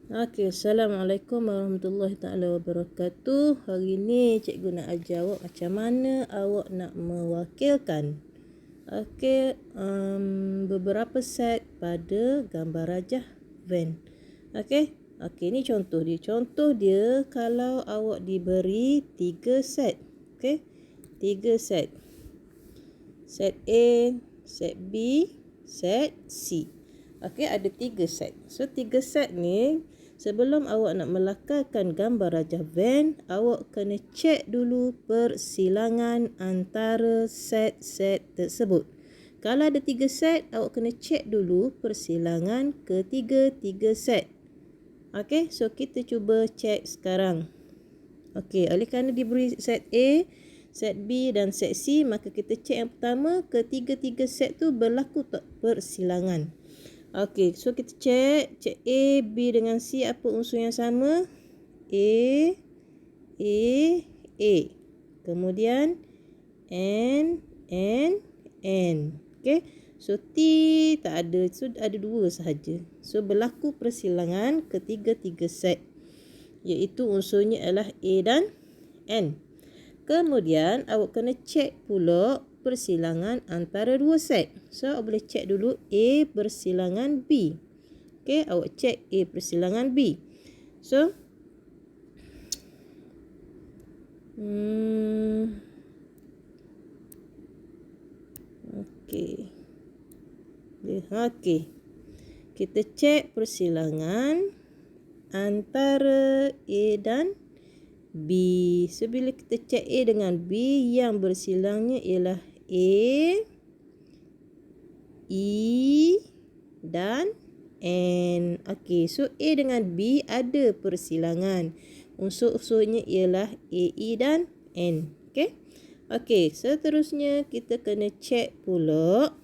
Okey, Assalamualaikum warahmatullahi taala wabarakatuh. Hari ni cikgu nak ajar awak macam mana awak nak mewakilkan beberapa set pada gambar rajah van. Okey, ni contoh dia. Contoh dia kalau awak diberi 3 set. Okey. 3 set. Set A, set B, set C. Okey, ada 3 set. So 3 set ni, sebelum awak nak melakarkan gambar rajah van, awak kena cek dulu persilangan antara set-set tersebut. Kalau ada 3 set, awak kena cek dulu persilangan ketiga-tiga set. Okey, so kita cuba cek sekarang. Okey, oleh kerana diberi set A, set B dan set C, maka kita cek yang pertama, ketiga-tiga set tu berlaku tak persilangan. Okey, so kita cek A, B dengan C apa unsur yang sama? A. Kemudian N. Okey, so T tak ada, so ada 2 sahaja. So berlaku persilangan ketiga-tiga set, iaitu unsurnya adalah A dan N. Kemudian awak kena cek pula persilangan antara 2 set. So awak boleh cek dulu A persilangan B. Okey, awak cek A persilangan B. So Okey. Kita cek persilangan antara A dan B. So bila kita cek A dengan B, yang bersilangnya ialah A, E dan N. Okey, so A dengan B ada persilangan. Unsur-unsurnya ialah A, E dan N. Okey, seterusnya kita kena cek pula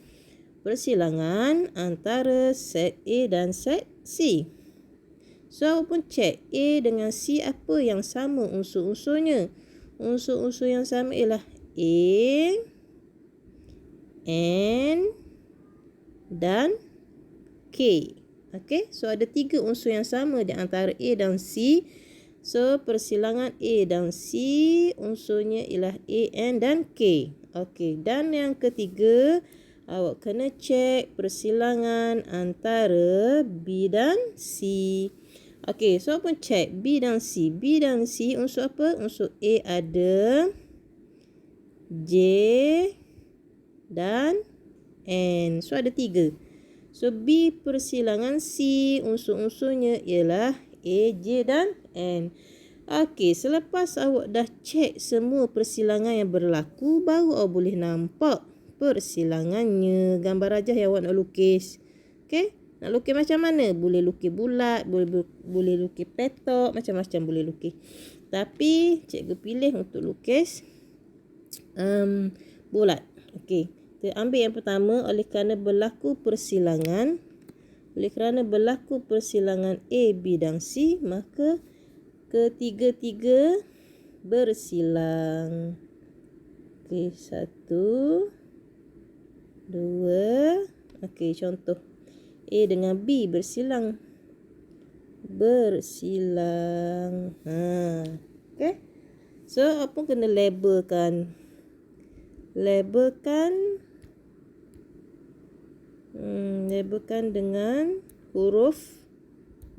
persilangan antara set A dan set C. So awak pun cek A dengan C apa yang sama unsur-unsurnya. Unsur-unsur yang sama ialah A, N dan K. Okey, so ada 3 unsur yang sama di antara A dan C. So persilangan A dan C unsurnya ialah A, N dan K. Okey, dan yang ketiga, awak kena cek persilangan antara B dan C. Okey, so apa cek B dan C. B dan C unsur apa? Unsur A ada J dan N. So ada 3. So B persilangan C unsur-unsurnya ialah A, J dan N. Okey, selepas awak dah cek semua persilangan yang berlaku, baru awak boleh nampak persilangannya, gambar rajah yang awak nak lukis. Okey, nak lukis macam mana? Boleh lukis bulat, boleh lukis petok, macam-macam boleh lukis. Tapi cikgu pilih untuk lukis bulat. Okey, kita ambil yang pertama. Oleh kerana berlaku persilangan A, B dan C, maka ketiga-tiga bersilang. Okey, 1, 2. Okey, contoh A dengan B bersilang. Okey. So apa kena labelkan dengan huruf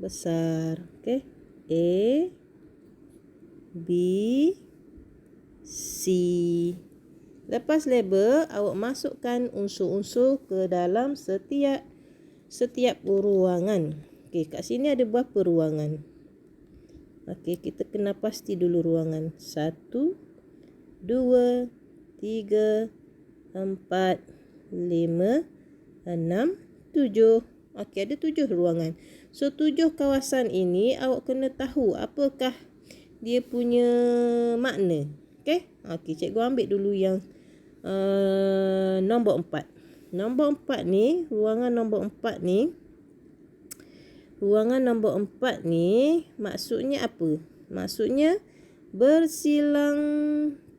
besar. Okey, A, B, C. Lepas label, awak masukkan unsur-unsur ke dalam setiap ruangan. Okey, kat sini ada berapa ruangan? Okey, kita kena pasti dulu ruangan. 1, 2, 3, 4, 5, 6, 7. Okey, ada 7 ruangan. So 7 kawasan ini awak kena tahu apakah dia punya makna. Okey, cikgu ambil dulu yang nombor 4. Nombor 4 ni, ruangan nombor 4 ni maksudnya apa? Maksudnya bersilang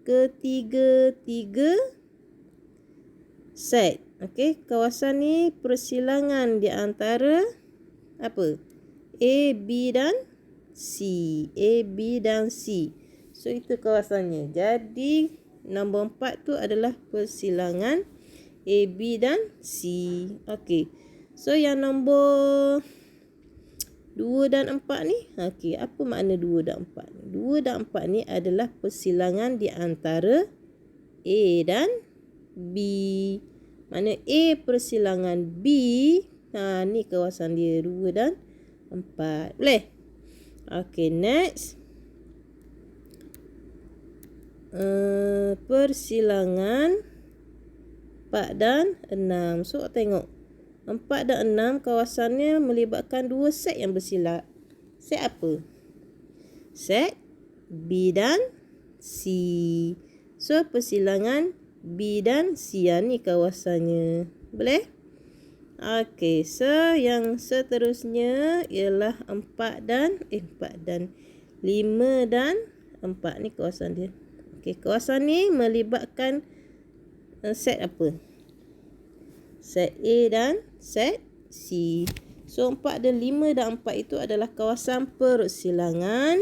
ketiga-tiga set. Okey, kawasan ni persilangan di antara apa? A, B dan C. A, B dan C. So itu kawasannya. Jadi nombor 4 tu adalah persilangan A, B dan C. Okey. So yang nombor 2 dan 4 ni, okey, apa makna 2 dan 4 ni? 2 dan 4 ni adalah persilangan di antara A dan B. Mana A persilangan B, ni kawasan dia 2 dan 4. Boleh? Okey, next. Persilangan 4 dan 6. So tengok 4 dan 6 kawasannya melibatkan 2 set yang bersilat. Set apa? Set B dan C. So persilangan B dan C ni kawasannya. Boleh? Okey, so yang seterusnya ialah 4 dan 5 dan 4 ni kawasan dia. Okey, kawasan ni melibatkan set apa? Set A dan set C. So 4 dan 5 dan 4 itu adalah kawasan persilangan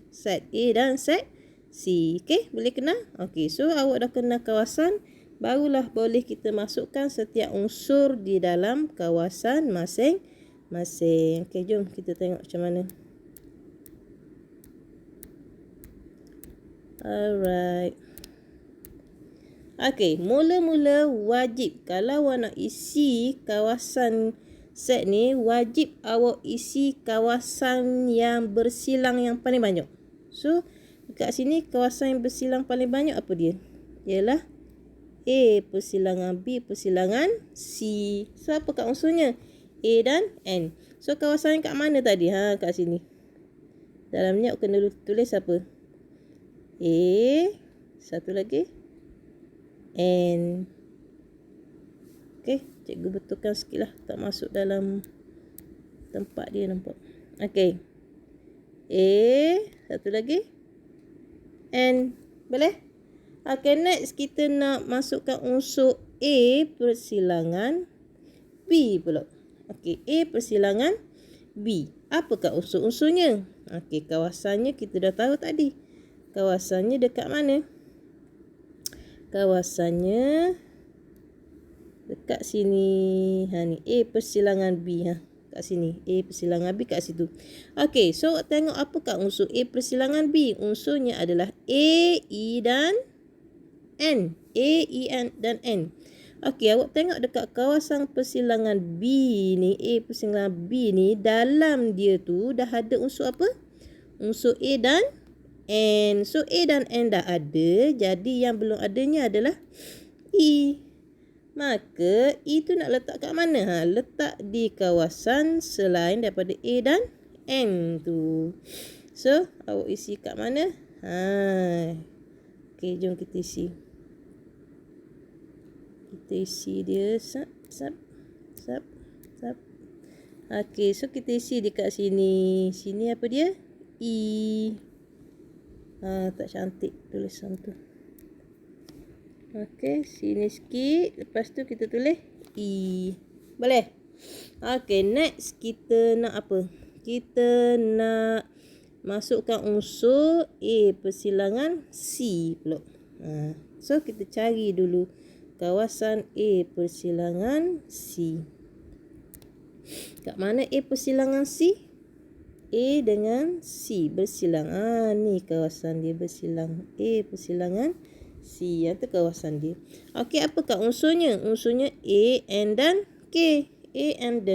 set A dan set C. Okey, boleh kenal? Okey, so awak dah kenal kawasan, barulah boleh kita masukkan setiap unsur di dalam kawasan masing-masing. Okey, jom kita tengok macam mana. Alright. Okey, mula-mula wajib kalau awak nak isi kawasan set ni, wajib awak isi kawasan yang bersilang yang paling banyak. So, dekat sini kawasan yang bersilang paling banyak apa dia? Ialah A persilangan B persilangan C. So, apa kat unsurnya? A dan N. So, kawasan kat mana tadi? Kat sini. Dalam ni awak kena tulis apa? A, satu lagi N. Okey, cikgu betulkan sikit lah, tak masuk dalam tempat dia nampak. Okey, A, satu lagi N. Boleh? Okey, next kita nak masukkan unsur A persilangan B pula. Okey, A persilangan B. Apakah unsur-unsurnya? Okey, kawasannya kita dah tahu tadi. Kawasannya dekat mana? Kawasannya dekat sini. Ni A persilangan B. Kat sini. A persilangan B kat situ. Okey, so tengok apakah unsur A persilangan B? Unsurnya adalah A, E dan N. A, E, N dan N. Okey, awak tengok dekat kawasan persilangan B ni, A persilangan B ni, dalam dia tu dah ada unsur apa? Unsur A dan N. So, A dan N dah ada. Jadi, yang belum adanya adalah E. Maka, E tu nak letak kat mana? Letak di kawasan selain daripada A dan N tu. So, awak isi kat mana? Okey, jom kita isi. Kita isi dia. Sap. Okey, so kita isi dekat sini. Sini apa dia? E. Tak cantik tulisan tu. Okey, sini sikit. Lepas tu kita tulis E. Boleh? Okey, next kita nak apa? Kita nak masukkan unsur A persilangan C pula. So, kita cari dulu kawasan A persilangan C. Kat mana A persilangan C? A dengan C bersilang. Ni kawasan dia bersilang. A persilangan C. Yang tu kawasan dia. Okey, apakah unsurnya? Unsurnya A, N dan K. A, N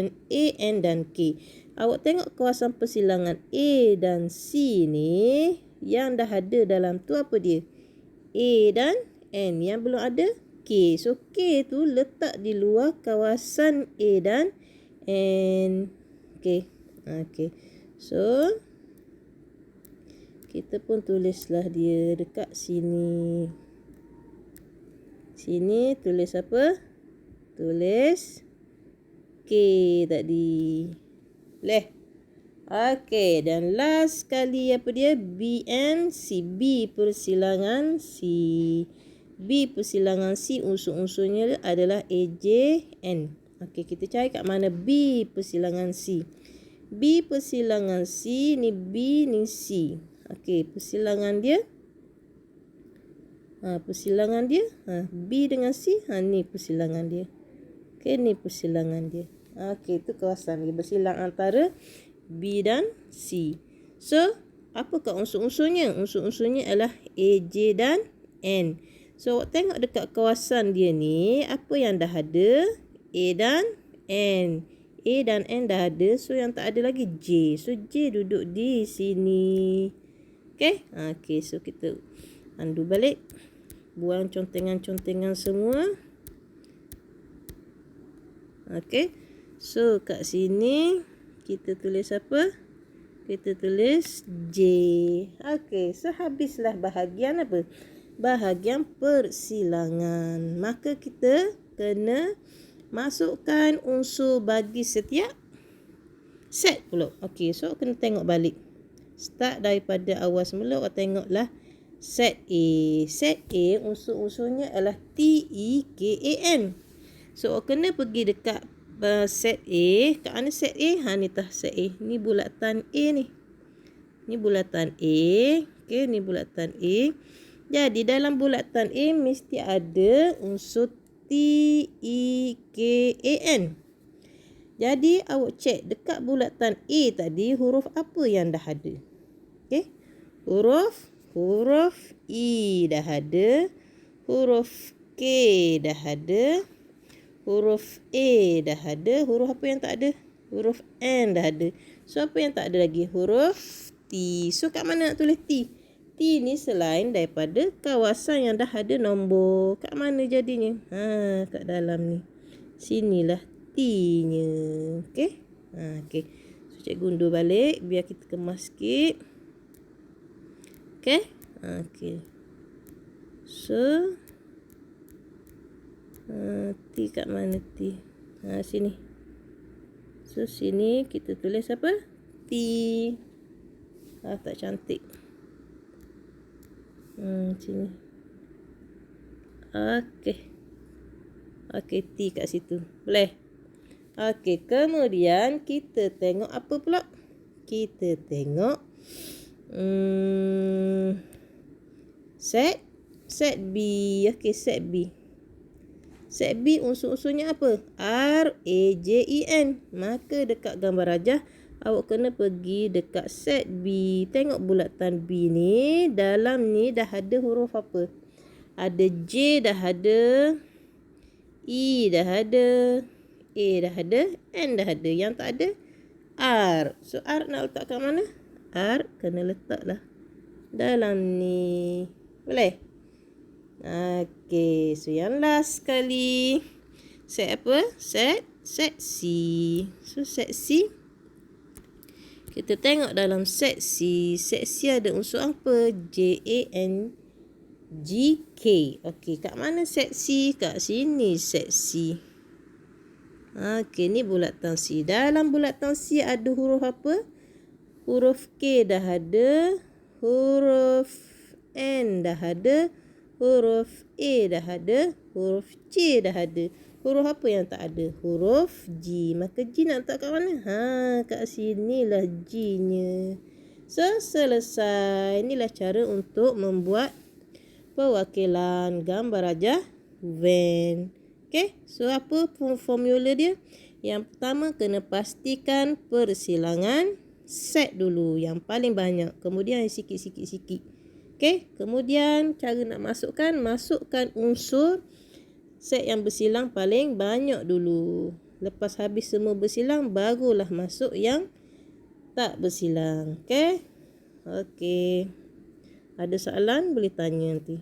dan K. Awak tengok kawasan persilangan A dan C ni, yang dah ada dalam tu apa dia? A dan N. Yang belum ada K. So, K tu letak di luar kawasan A dan N. Okey. So, kita pun tulislah dia dekat sini. Sini tulis apa? Tulis K tadi. Boleh? Okey, dan last kali apa dia? B and C. B persilangan C. B persilangan C, unsur-unsurnya adalah A, J, N. Okey, kita cari kat mana B persilangan C. B persilangan C, ni B, ni C. Okey, persilangan dia. Persilangan dia. B dengan C, ni persilangan dia. Okey, ni persilangan dia. Okey, itu kawasan dia bersilang antara B dan C. So, apakah unsur-unsurnya? Unsur-unsurnya adalah A, J dan N. So, awak tengok dekat kawasan dia ni, apa yang dah ada? A dan N. A dan N dah ada, so yang tak ada lagi J. So, J duduk di sini. Okay? Okay, so kita undo balik. Buang contengan-contengan semua. Okay. So, kat sini kita tulis apa? Kita tulis J. Okay, so habislah bahagian apa? Bahagian persilangan. Maka kita kena masukkan unsur bagi setiap set pula. Okay, so kena tengok balik. Start daripada awal semula, awak tengoklah set A. Set A unsur-unsurnya adalah T, E, K, A, N. So, awak kena pergi dekat set A. Kat mana set A? Ni tah set A. Ni bulatan A ni. Ni bulatan A. Okay, ni bulatan A. Jadi, dalam bulatan A mesti ada unsur T, E, K, A, N. Jadi, awak cek dekat bulatan A tadi, huruf apa yang dah ada? Okay. Huruf E dah ada. Huruf K dah ada. Huruf A dah ada. Huruf apa yang tak ada? Huruf N dah ada. So, apa yang tak ada lagi? Huruf T. So, kat mana nak tulis T? T ni selain daripada kawasan yang dah ada nombor. Kat mana jadinya? Kat dalam ni. Sinilah T-nya. Okay? Okay. So, cikgu undur balik. Biar kita kemas sikit. Okay? Okay. So, T kat mana T? Sini. So, sini kita tulis apa? T. Tak cantik. Sini. Okay. Okay, T kat situ. Boleh? Okay, kemudian kita tengok apa pula? Kita tengok set B. Okay, set B. Set B unsur-unsurnya apa? R, A, J, E, N. Maka dekat gambar rajah, awak kena pergi dekat set B. Tengok bulatan B ni. Dalam ni dah ada huruf apa? Ada J dah ada. E dah ada. A dah ada. N dah ada. Yang tak ada R. So, R nak letak kat mana? R kena letaklah dalam ni. Boleh? Okay. So, yang last sekali. Set apa? Set C. So, set C. Kita tengok dalam set C. Set C ada unsur apa? J, A, N, G, K. Okay. Kat mana set C? Kat sini set C. Okay. Ni bulatan C. Dalam bulatan C ada huruf apa? Huruf K dah ada. Huruf N dah ada. Huruf A dah ada. Huruf C dah ada. Huruf apa yang tak ada? Huruf G. Maka G nak letak kat mana? Kat sinilah G-nya. So, selesai. Inilah cara untuk membuat perwakilan gambar rajah Venn. Okay. So, apa formula dia? Yang pertama, kena pastikan persilangan set dulu. Yang paling banyak. Kemudian sikit-sikit. Okay. Kemudian, cara nak masukkan unsur set yang bersilang paling banyak dulu. Lepas habis semua bersilang, barulah masuk yang tak bersilang. Okay. Okay. Ada soalan boleh tanya nanti.